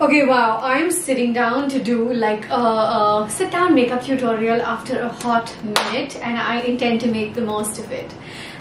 Okay, wow, I'm sitting down to do like a sit down makeup tutorial after a hot minute, and I intend to make the most of it.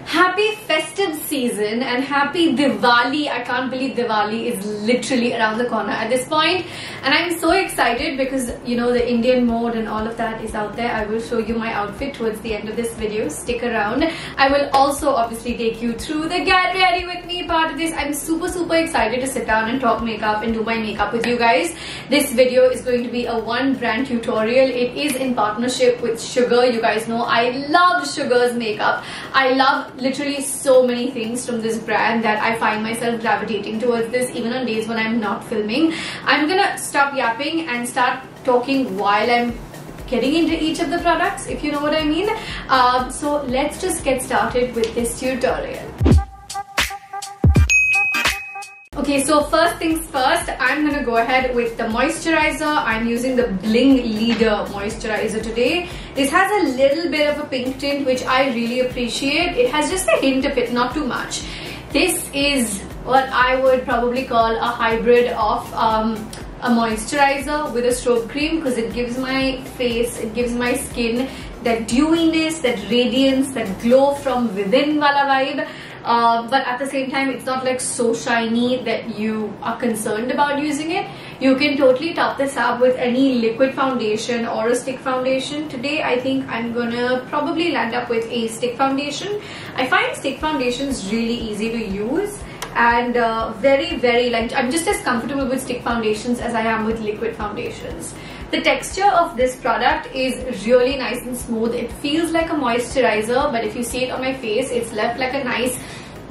Happy festive season and happy Diwali. I can't believe Diwali is literally around the corner at this point, and I'm so excited because you know the Indian mode and all of that is out there. I will show you my outfit towards the end of this video. Stick around. I will also obviously take you through the get ready with me part of this. I'm super excited to sit down and talk makeup and do my makeup with you guys. This video is going to be a one brand tutorial. It is in partnership with Sugar. You guys know I love Sugar's makeup. I love literally so many things from this brand that I find myself gravitating towards this even on days when I'm not filming. I'm gonna stop yapping and start talking while I'm getting into each of the products, if you know what I mean. So let's just get started with this tutorial. Okay, so first things first, I'm gonna go ahead with the moisturizer. I'm using the Bling Leader moisturizer today. This has a little bit of a pink tint, which I really appreciate. It has just a hint of it, not too much. This is what I would probably call a hybrid of a moisturizer with a strobe cream, because it gives my face, it gives my skin that dewiness, that radiance, that glow from within wala vibe. But at the same time, it's not like so shiny that you are concerned about using it. You can totally top this up with any liquid foundation or a stick foundation. Today I think I'm gonna probably land up with a stick foundation. I find stick foundations really easy to use and very like, I'm just as comfortable with stick foundations as I am with liquid foundations. The texture of this product is really nice and smooth. It feels like a moisturizer, but if you see it on my face, it's left like a nice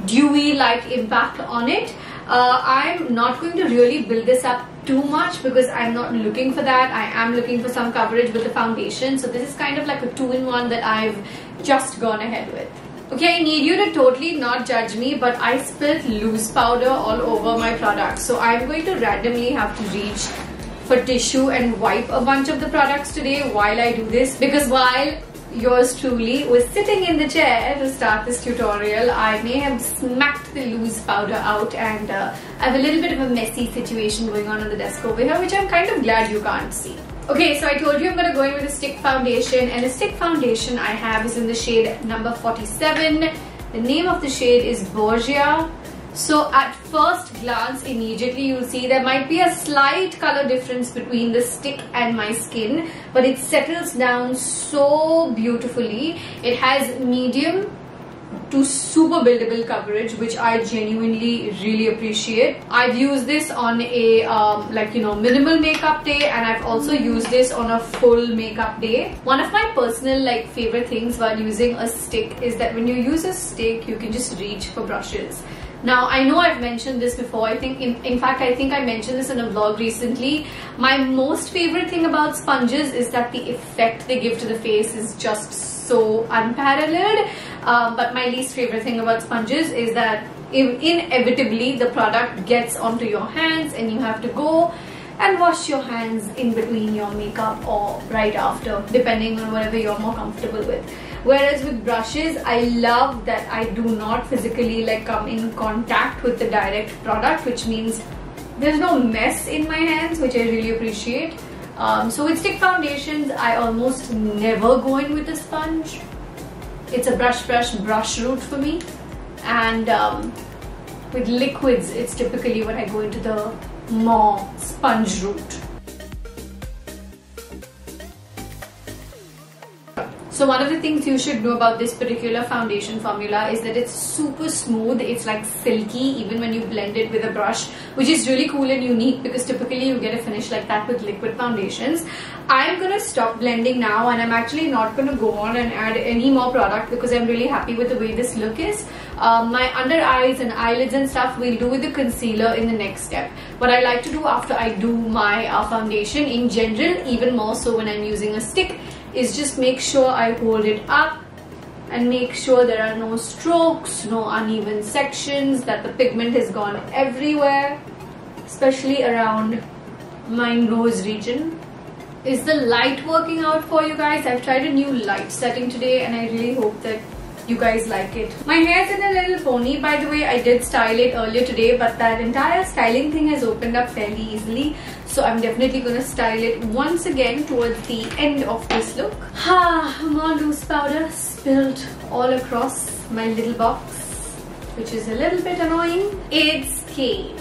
dewy like impact on it. I'm not going to really build this up too much because I'm not looking for that. I am looking for some coverage with the foundation, so this is kind of like a two-in-one that I've just gone ahead with. Okay, I need you to totally not judge me, but I spilled loose powder all over my product, so I'm going to randomly have to reach for tissue and wipe a bunch of the products today while I do this, because while yours truly was sitting in the chair to start this tutorial, I may have smacked the loose powder out, and I have a little bit of a messy situation going on the desk over here, which I'm kind of glad you can't see. Okay, so I told you I'm going to go in with a stick foundation, and the stick foundation I have is in the shade number 47. The name of the shade is Borgia. So at first glance, immediately you'll see there might be a slight color difference between the stick and my skin, but it settles down so beautifully. It has medium to super buildable coverage, which I genuinely really appreciate. I've used this on a like, you know, minimal makeup day, and I've also used this on a full makeup day. One of my personal like favorite things while using a stick is that when you use a stick, you can just reach for brushes. Now, I know I've mentioned this before. I think, in fact, I think I mentioned this in a vlog recently. My most favorite thing about sponges is that the effect they give to the face is just so unparalleled. But my least favorite thing about sponges is that inevitably the product gets onto your hands and you have to go and wash your hands in between your makeup or right after, depending on whatever you're more comfortable with. Whereas with brushes, I love that I do not physically like come in contact with the direct product, which means there's no mess in my hands, which I really appreciate. So with stick foundations, I almost never go in with a sponge. It's a brush route for me. And with liquids, it's typically when I go into the more sponge route. So one of the things you should know about this particular foundation formula is that it's super smooth. It's like silky even when you blend it with a brush, which is really cool and unique because typically you get a finish like that with liquid foundations. I'm going to stop blending now, and I'm actually not going to go on and add any more product because I'm really happy with the way this look is. My under eyes and eyelids and stuff we'll do with the concealer in the next step. What I like to do after I do my foundation in general, even more so when I'm using a stick, is just make sure I hold it up and make sure there are no strokes, no uneven sections, that the pigment has gone everywhere, especially around my nose region. Is the light working out for you guys? I've tried a new light setting today, and I really hope that you guys like it. My hair's in a little pony, by the way. I did style it earlier today, but that entire styling thing has opened up fairly easily. So I'm definitely gonna style it once again towards the end of this look. More loose powder spilled all across my little box, which is a little bit annoying. It's okay.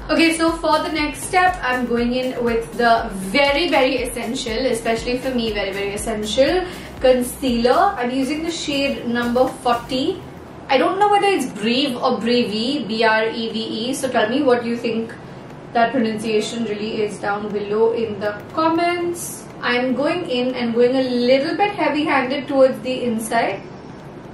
Okay, so for the next step, I'm going in with the very, very essential, especially for me, very, very essential concealer. I'm using the shade number 40. I don't know whether it's Breve or Breve, B-R-E-V-E. So tell me what you think that pronunciation really is down below in the comments. I'm going in and going a little bit heavy-handed towards the inside,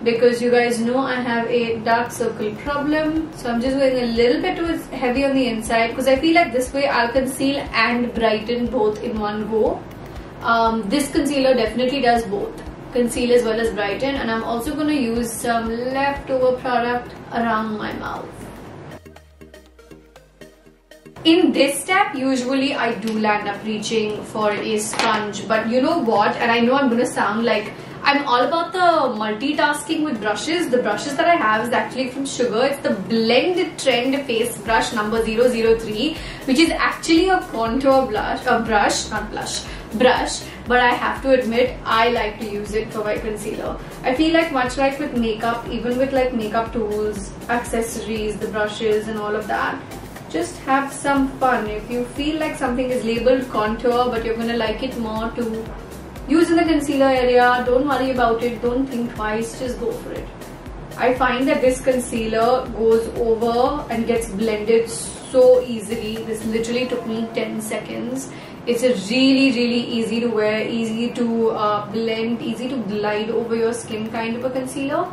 because you guys know I have a dark circle problem. So I'm just going a little bit towards heavy on the inside, because I feel like this way I'll conceal and brighten both in one go. This concealer definitely does both, conceal as well as brighten. And I'm also going to use some leftover product around my mouth. In this step, usually I do land up reaching for a sponge, but you know what, and I know I'm going to sound like I'm all about the multitasking with brushes. The brushes that I have is actually from Sugar. It's the Blend Trend Face Brush number 003, which is actually a contour brush, but I have to admit, I like to use it for my concealer. I feel like much like with makeup, even with like makeup tools, accessories, the brushes and all of that, just have some fun. If you feel like something is labeled contour, but you're gonna like it more to use in the concealer area, don't worry about it, don't think twice, just go for it. I find that this concealer goes over and gets blended so easily. This literally took me 10 seconds. It's a really, really easy to wear, easy to blend, easy to glide over your skin kind of a concealer.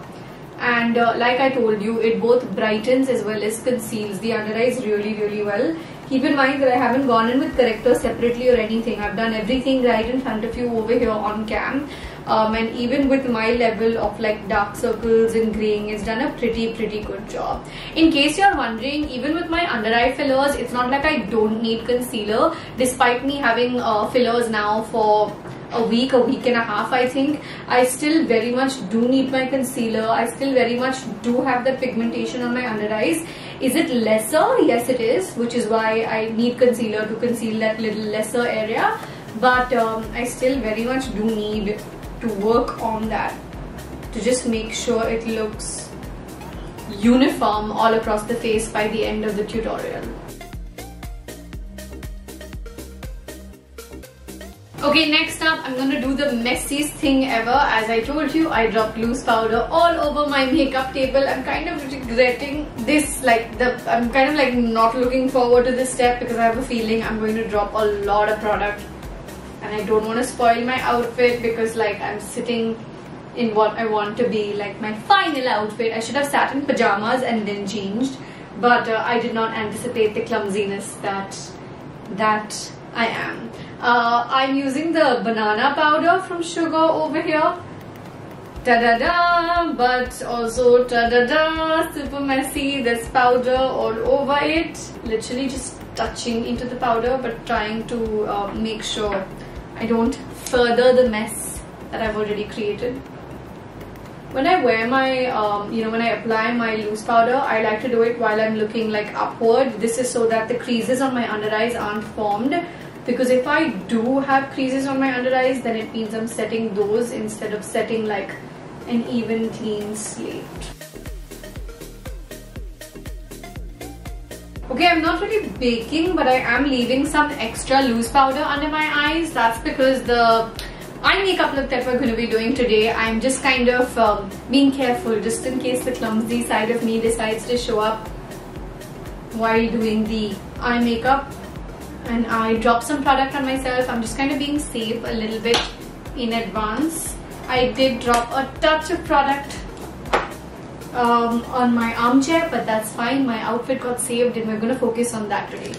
And like I told you, it both brightens as well as conceals the under eyes really, really well. Keep in mind that I haven't gone in with corrector separately or anything. I've done everything right in front of you over here on cam. And even with my level of like dark circles and graying, it's done a pretty good job. In case you're wondering, even with my under eye fillers, it's not like I don't need concealer. Despite me having fillers now for a week and a half, I think, I still very much do need my concealer. I still very much do have that pigmentation on my under eyes. Is it lesser? Yes, it is, which is why I need concealer to conceal that little lesser area. But I still very much do need to work on that to just make sure it looks uniform all across the face by the end of the tutorial. Okay, next up, I'm gonna do the messiest thing ever. As I told you, I dropped loose powder all over my makeup table. I'm kind of regretting this, I'm kind of like not looking forward to this step, because I have a feeling I'm going to drop a lot of product. And I don't want to spoil my outfit, because like I'm sitting in what I want to be like my final outfit. I should have sat in pajamas and then changed, but I did not anticipate the clumsiness that I am. I'm using the banana powder from Sugar over here. Ta-da-da! But also ta-da-da! Super messy. There's powder all over it. Literally just touching into the powder, but trying to make sure I don't further the mess that I've already created. When I wear my, when I apply my loose powder, I like to do it while I'm looking like upward. This is so that the creases on my under eyes aren't formed. Because if I do have creases on my under eyes, then it means I'm setting those instead of setting like an even clean slate. Okay, I'm not really baking, but I am leaving some extra loose powder under my eyes. That's because the eye makeup look that we're going to be doing today, I'm just kind of being careful just in case the clumsy side of me decides to show up while doing the eye makeup. And I dropped some product on myself. I'm just kind of being safe a little bit in advance. I did drop a touch of product on my armchair, but that's fine. My outfit got saved and we're going to focus on that today.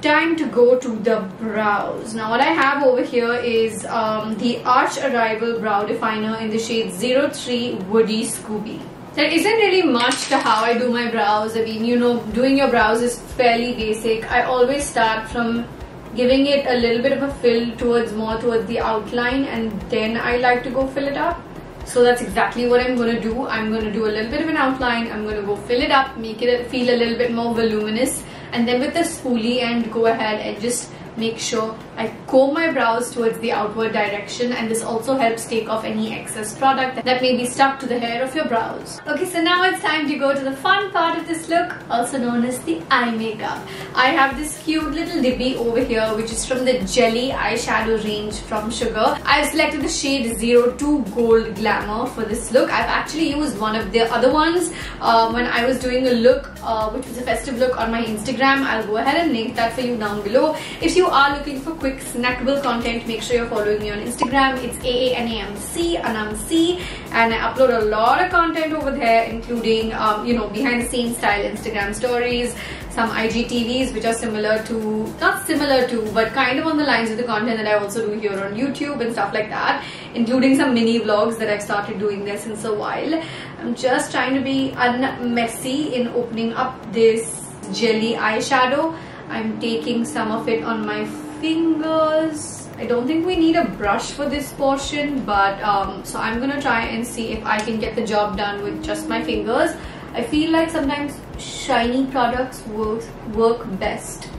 Time to go to the brows. Now what I have over here is the Arch Arrival Brow Definer in the shade 03 Woody Scooby. There isn't really much to how I do my brows. I mean, you know, doing your brows is fairly basic. I always start from giving it a little bit of a fill more towards the outline, and then I like to go fill it up. So that's exactly what I'm going to do. I'm going to do a little bit of an outline. I'm going to go fill it up, make it feel a little bit more voluminous, and then with the spoolie end, go ahead and just make sure I comb my brows towards the outward direction, and this also helps take off any excess product that may be stuck to the hair of your brows. Okay, so now it's time to go to the fun part of this look, also known as the eye makeup. I have this cute little dibby over here, which is from the Jelly eyeshadow range from Sugar. I've selected the shade 02 Gold Glamour for this look. I've actually used one of the other ones when I was doing a look, which was a festive look on my Instagram. I'll go ahead and link that for you down below. If you are looking for quick snackable content, make sure you're following me on Instagram. It's AANAMC, Anamc, and I upload a lot of content over there, including you know, behind the scenes style Instagram stories, some IGTVs which are similar to, not similar to, but kind of on the lines of the content that I also do here on YouTube and stuff like that, including some mini vlogs that I've started doing there since a while. I'm just trying to be unmessy in opening up this Jelly eyeshadow. I'm taking some of it on my fingers. I don't think we need a brush for this portion, but so I'm gonna try and see if I can get the job done with just my fingers. I feel like sometimes shiny products work best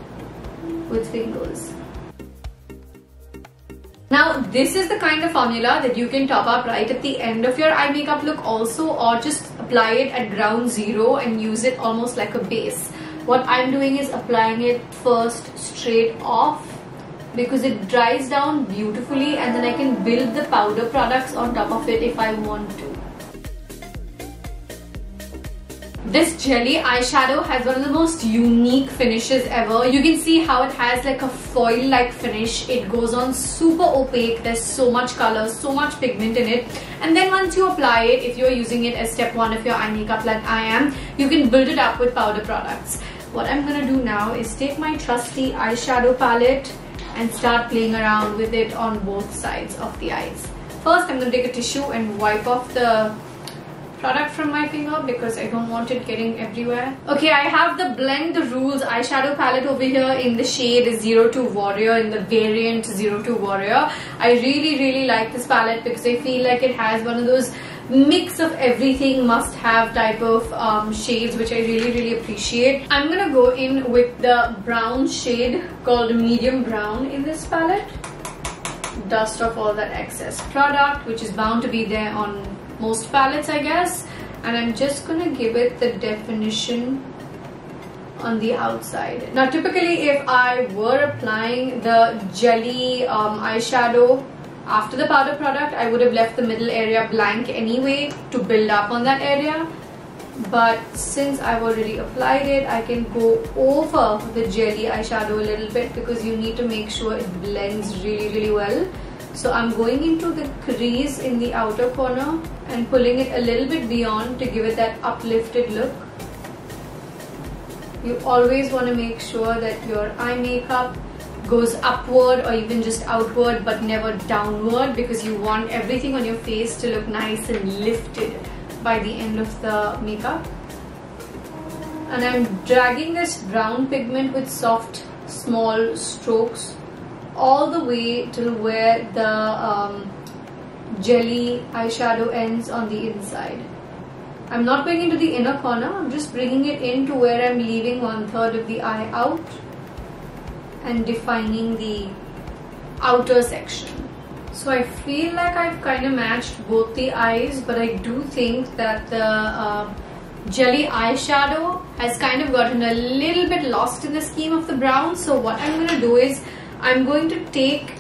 with fingers. Now, this is the kind of formula that you can top up right at the end of your eye makeup look also, or just apply it at ground zero and use it almost like a base. What I'm doing is applying it first straight off because it dries down beautifully, and then I can build the powder products on top of it if I want to. This Jelly eyeshadow has one of the most unique finishes ever. You can see how it has like a foil-like finish. It goes on super opaque. There's so much color, so much pigment in it. And then once you apply it, if you're using it as step one of your eye makeup like I am, you can build it up with powder products. What I'm gonna do now is take my trusty eyeshadow palette and start playing around with it on both sides of the eyes. First, I'm gonna take a tissue and wipe off the product from my finger because I don't want it getting everywhere. Okay, I have the Blend the Rules eyeshadow palette over here in the shade 02 Warrior, in the variant 02 Warrior. I really like this palette because I feel like it has one of those mix of everything must have type of shades, which I really appreciate. I'm gonna go in with the brown shade called Medium Brown in this palette. Dust off all that excess product, which is bound to be there on most palettes, I guess, and I'm just gonna give it the definition on the outside. Now, typically if I were applying the Jelly eyeshadow after the powder product, I would have left the middle area blank anyway to build up on that area, but since I've already applied it, I can go over the Jelly eyeshadow a little bit because you need to make sure it blends really well. So I'm going into the crease in the outer corner and pulling it a little bit beyond to give it that uplifted look. You always want to make sure that your eye makeup goes upward or even just outward, but never downward, because you want everything on your face to look nice and lifted by the end of the makeup. And I'm dragging this brown pigment with soft small strokes all the way till where the Jelly eyeshadow ends on the inside. I'm not going into the inner corner, I'm just bringing it into where I'm leaving 1/3 of the eye out and defining the outer section. So I feel like I've kind of matched both the eyes, but I do think that the Jelly eyeshadow has kind of gotten a little bit lost in the scheme of the brown. So what I'm going to do is I'm going to take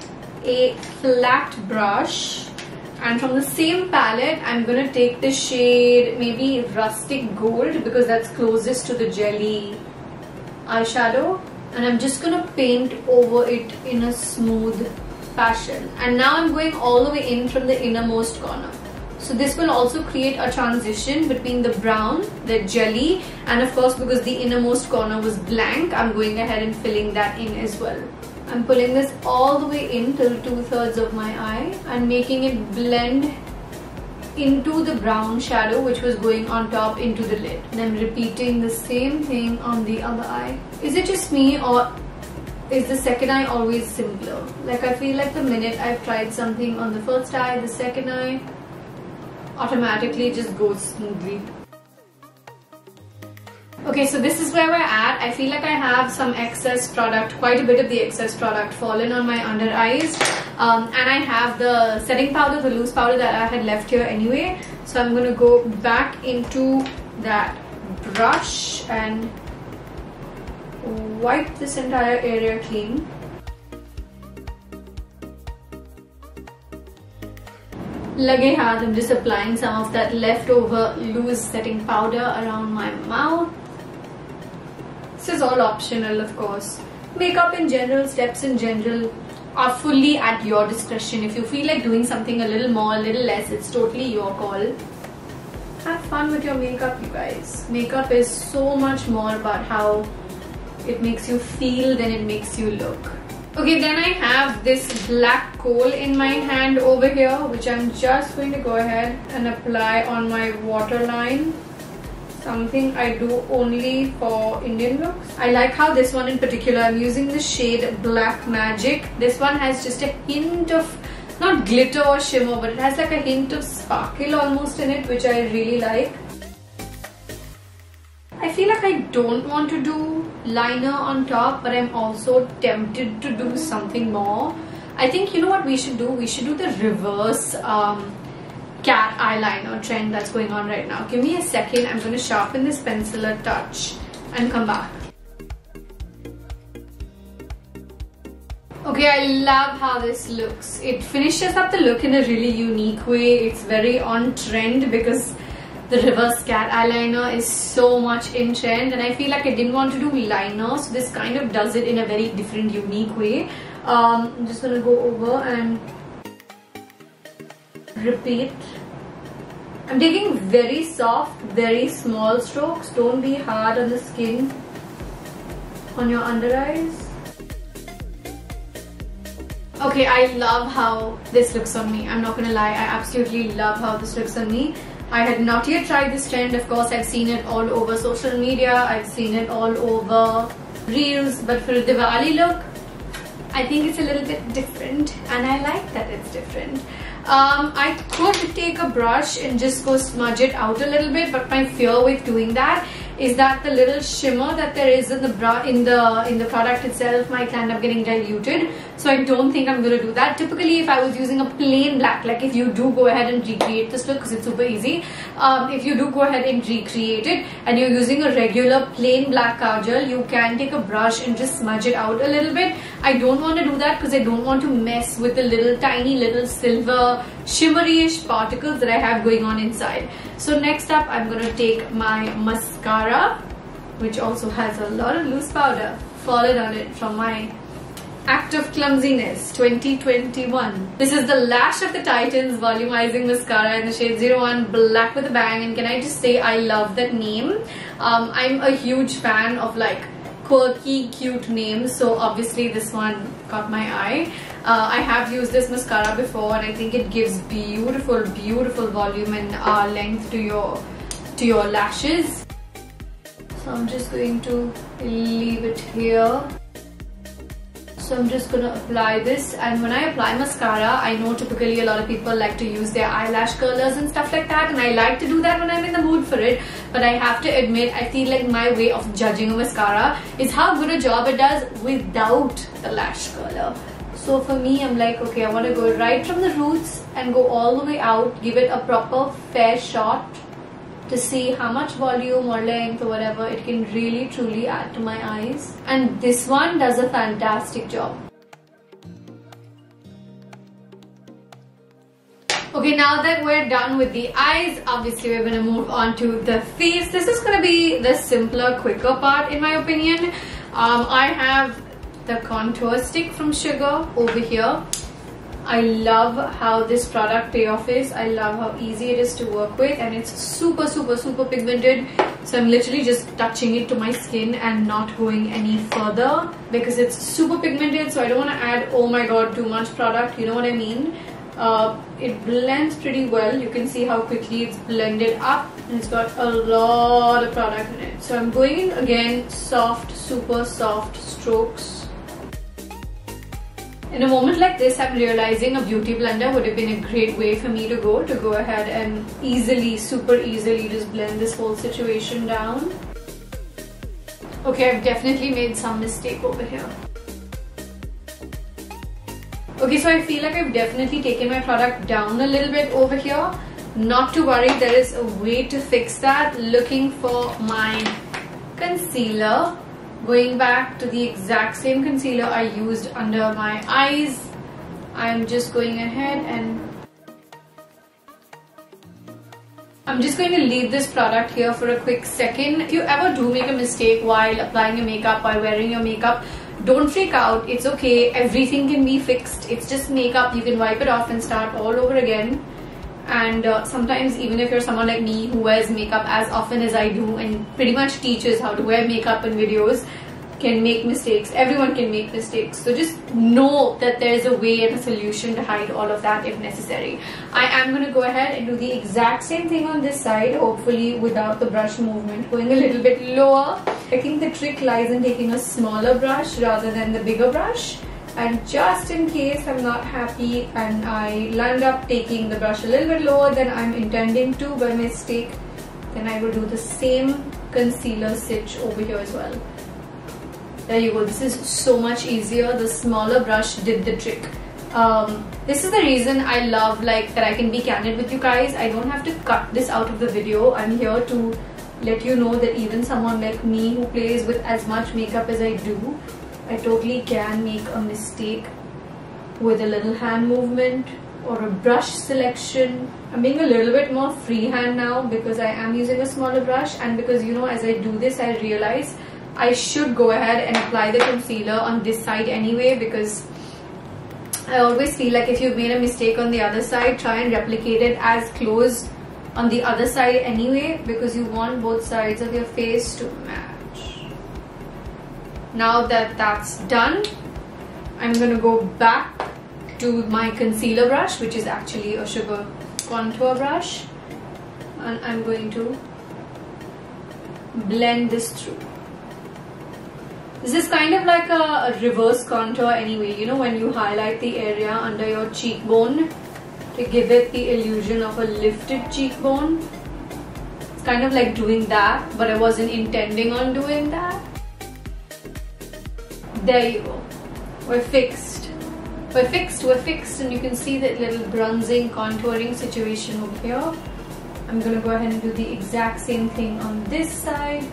a flat brush, and from the same palette I'm going to take the shade maybe Rustic Gold because that's closest to the Jelly eyeshadow, and I'm just going to paint over it in a smooth fashion. And now I'm going all the way in from the innermost corner. So this will also create a transition between the brown, the Jelly, and of course because the innermost corner was blank, I'm going ahead and filling that in as well. I'm pulling this all the way in till 2/3 of my eye and making it blend into the brown shadow which was going on top into the lid. And I'm repeating the same thing on the other eye. Is it just me, or is the second eye always simpler? Like, I feel like the minute I've tried something on the first eye, the second eye automatically just goes smoothly. Okay, so this is where we're at. I feel like I have some excess product, quite a bit of the excess product fallen on my under eyes. And I have the setting powder, the loose powder that I had left here anyway. So I'm going to go back into that brush and wipe this entire area clean. Lage haath, I'm just applying some of that leftover loose setting powder around my mouth. This is all optional, of course. Makeup in general, steps in general are fully at your discretion. If you feel like doing something a little more, a little less, it's totally your call. Have fun with your makeup, you guys. Makeup is so much more about how it makes you feel than it makes you look. Okay, then I have this black coal in my hand over here, which I'm just going to go ahead and apply on my waterline. Something I do only for Indian looks. I like how this one in particular, I'm using the shade Black Magic. This one has just a hint of, not glitter or shimmer, but it has like a hint of sparkle almost in it, which I really like. I feel like I don't want to do liner on top, but I'm also tempted to do something more. I think, you know what we should do? We should do the reverse cat eyeliner trend that's going on right now. Give me a second. I'm going to sharpen this pencil a touch and come back. Okay, I love how this looks. It finishes up the look in a really unique way. It's very on trend because the reverse cat eyeliner is so much in trend, and I feel like I didn't want to do liner, so this kind of does it in a very different, unique way. I'm just going to go over and repeat. I'm taking very soft, very small strokes. Don't be hard on the skin on your under eyes. Okay, I love how this looks on me. I'm not gonna lie, I absolutely love how this looks on me. I had not yet tried this trend. Of course, I've seen it all over social media. I've seen it all over reels, but for a Diwali look, I think it's a little bit different, and I like that it's different. I could take a brush and just go smudge it out a little bit, but my fear with doing that is that the little shimmer that there is in the product itself might end up getting diluted. So I don't think I'm going to do that. Typically, if I was using a plain black, like if you do go ahead and recreate this look, because it's super easy, if you do go ahead and recreate it and you're using a regular plain black kajal, you can take a brush and just smudge it out a little bit. I don't want to do that because I don't want to mess with the little tiny little silver shimmery-ish particles that I have going on inside. So next up, I'm going to take my mascara, which also has a lot of loose powder fallen on it from my act of clumsiness 2021. This is the Lash of the Titans volumizing mascara in the shade 01 Black with a Bang, and can I just say I love that name. I'm a huge fan of like quirky, cute names, so obviously this one caught my eye. I have used this mascara before, and I think it gives beautiful volume and length to your lashes. So I'm just going to leave it here. So I'm just going to apply this, and when I apply mascara, I know typically a lot of people like to use their eyelash curlers and stuff like that, and I like to do that when I'm in the mood for it, but I have to admit, I feel like my way of judging a mascara is how good a job it does without the lash curler. So for me, I'm like, okay, I want to go right from the roots and go all the way out, give it a proper fair shot to see how much volume or length or whatever it can really truly add to my eyes. And this one does a fantastic job. Okay, now that we're done with the eyes, obviously we're going to move on to the face. This is going to be the simpler, quicker part in my opinion. I have the contour stick from Sugar over here. I love how this product payoff is. I love how easy it is to work with, and it's super pigmented. So I'm literally just touching it to my skin and not going any further because it's super pigmented. So I don't want to add, oh my god, too much product. You know what I mean? It blends pretty well. You can see how quickly it's blended up, and it's got a lot of product in it. So I'm going in again, soft, super soft strokes. In a moment like this, I'm realizing a beauty blender would have been a great way for me to go ahead and easily, super easily just blend this whole situation down. Okay, I've definitely made some mistake over here. Okay, so I feel like I've definitely taken my product down a little bit over here. Not to worry, there is a way to fix that. Looking for my concealer. Going back to the exact same concealer I used under my eyes. I'm just going ahead and I'm just going to leave this product here for a quick second. If you ever do make a mistake while applying your makeup, while wearing your makeup, don't freak out. It's okay. Everything can be fixed. It's just makeup. You can wipe it off and start all over again. And sometimes even if you're someone like me who wears makeup as often as I do and pretty much teaches how to wear makeup in videos, can make mistakes. Everyone can make mistakes. So just know that there's a way and a solution to hide all of that if necessary. I am going to go ahead and do the exact same thing on this side, hopefully without the brush movement, going a little bit lower. I think the trick lies in taking a smaller brush rather than the bigger brush. And just in case I'm not happy and I land up taking the brush a little bit lower than I'm intending to by mistake, then I will do the same concealer stitch over here as well. There you go. This is so much easier. The smaller brush did the trick. This is the reason I love that I can be candid with you guys. I don't have to cut this out of the video. I'm here to let you know that even someone like me who plays with as much makeup as I do, I totally can make a mistake with a little hand movement or a brush selection. I'm being a little bit more freehand now because I am using a smaller brush, and because as I do this I realize I should go ahead and apply the concealer on this side anyway, because I always feel like if you've made a mistake on the other side, try and replicate it as close on the other side anyway, because you want both sides of your face to match. Now that that's done, I'm going to go back to my concealer brush, which is actually a sugar contour brush, and I'm going to blend this through. This is kind of like a reverse contour anyway, when you highlight the area under your cheekbone to give it the illusion of a lifted cheekbone. It's kind of like doing that, but I wasn't intending on doing that. There you go. We're fixed. We're fixed, and you can see that little bronzing, contouring situation over here. I'm gonna go ahead and do the exact same thing on this side.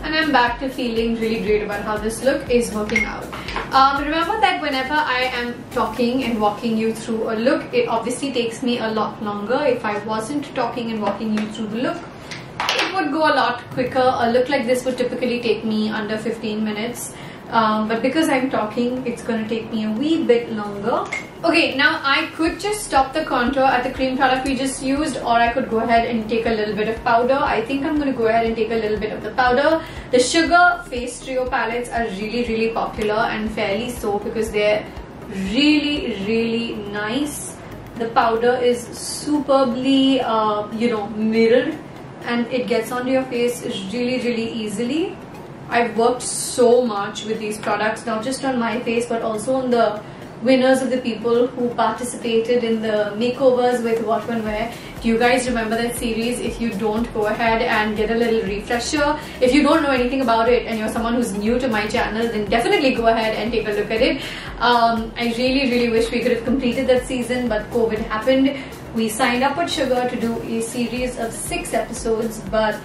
And I'm back to feeling really great about how this look is working out. Remember that whenever I am talking and walking you through a look, it obviously takes me a lot longer. If I wasn't talking and walking you through the look, it would go a lot quicker. A look like this would typically take me under 15 minutes. But because I'm talking, it's going to take me a wee bit longer. Okay, now I could just stop the contour at the cream product we just used, or I could go ahead and take a little bit of powder. I think I'm going to go ahead and take a little bit of the powder. The Sugar Face Trio palettes are really popular, and fairly so, because they're really nice. The powder is superbly, mirrored, and it gets onto your face really easily. I've worked so much with these products, not just on my face but also on the winners of the people who participated in the makeovers with What One Wear. Do you guys remember that series? If you don't, go ahead and get a little refresher. If you don't know anything about it and you're someone who's new to my channel, then definitely go ahead and take a look at it. I really wish we could have completed that season, but COVID happened. We signed up with Sugar to do a series of 6 episodes, but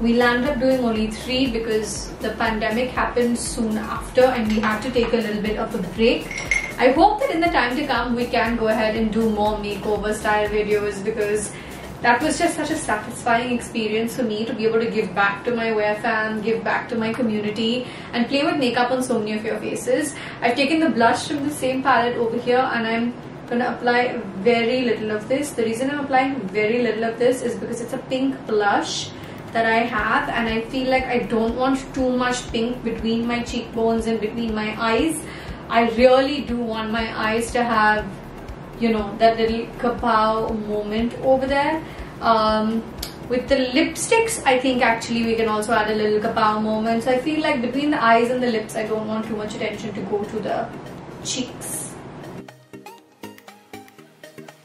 we landed up doing only 3 because the pandemic happened soon after and we had to take a little bit of a break. I hope that in the time to come we can go ahead and do more makeover style videos, because that was just such a satisfying experience for me to be able to give back to my wear fam, give back to my community, and play with makeup on so many of your faces. I've taken the blush from the same palette over here, and I'm going to apply very little of this. The reason I'm applying very little of this is because it's a pink blush that I have, and I feel like I don't want too much pink between my cheekbones and between my eyes. I really do want my eyes to have, that little kapow moment over there. With the lipsticks, I think actually we can also add a little kapow moment. So I feel like between the eyes and the lips, I don't want too much attention to go to the cheeks.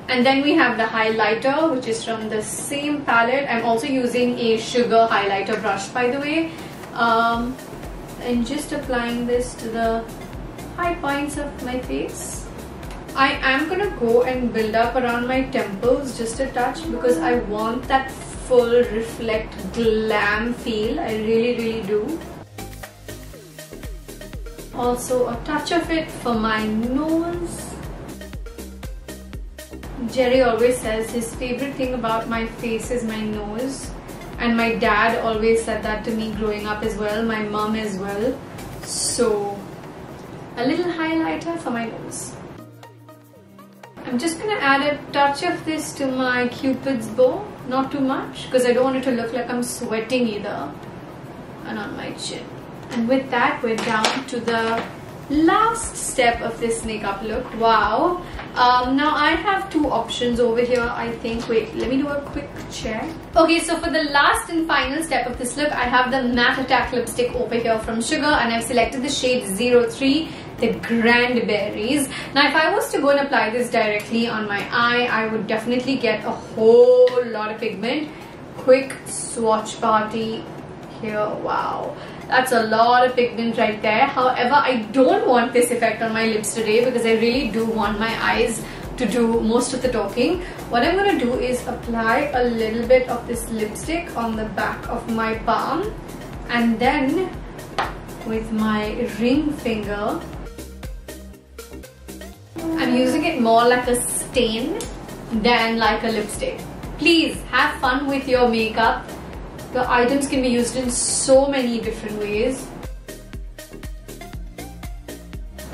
And then we have the highlighter, which is from the same palette. I'm also using a sugar highlighter brush, by the way. And just applying this to the high points of my face. I am gonna go and build up around my temples just a touch because I want that full reflect glam feel. I really do. Also a touch of it for my nose. Jerry always says his favorite thing about my face is my nose. And my dad always said that to me growing up as well, my mom as well. So, a little highlighter for my nose. I'm just gonna add a touch of this to my Cupid's bow. Not too much, because I don't want it to look like I'm sweating either. And on my chin. And with that, we're down to the last step of this makeup look. Wow. Now I have two options over here, I think. Wait, let me do a quick check. Okay, so for the last and final step of this look, I have the Matte Attack lipstick over here from Sugar, and I've selected the shade 03, the Cranberries. Now if I was to go and apply this directly on my eye, I would definitely get a whole lot of pigment. Quick swatch party here. Wow, that's a lot of pigment right there. However, I don't want this effect on my lips today because I really do want my eyes to do most of the talking. What I'm going to do is apply a little bit of this lipstick on the back of my palm, and then with my ring finger, I'm using it more like a stain than like a lipstick. Please have fun with your makeup. The items can be used in so many different ways.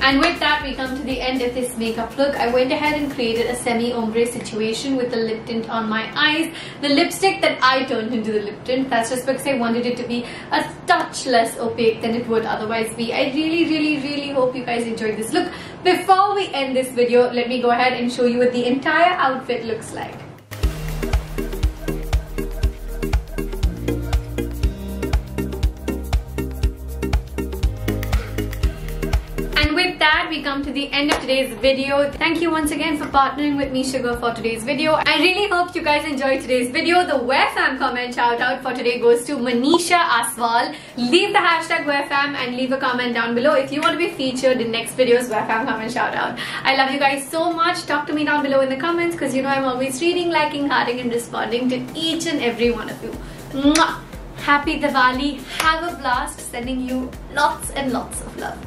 And with that, we come to the end of this makeup look. I went ahead and created a semi-ombre situation with the lip tint on my eyes. The lipstick that I turned into the lip tint, that's just because I wanted it to be a touch less opaque than it would otherwise be. I really hope you guys enjoyed this look. Before we end this video, let me go ahead and show you what the entire outfit looks like. We come to the end of today's video. Thank you once again for partnering with me, Sugar, for today's video. I really hope you guys enjoyed today's video. The WearFam comment shout out for today goes to Manisha Aswal. Leave the hashtag WearFam and leave a comment down below if you want to be featured in next video's WearFam comment shout out. I love you guys so much. Talk to me down below in the comments because you know I'm always reading, liking, hearting and responding to each and every one of you. Mwah! Happy Diwali. Have a blast. Sending you lots and lots of love.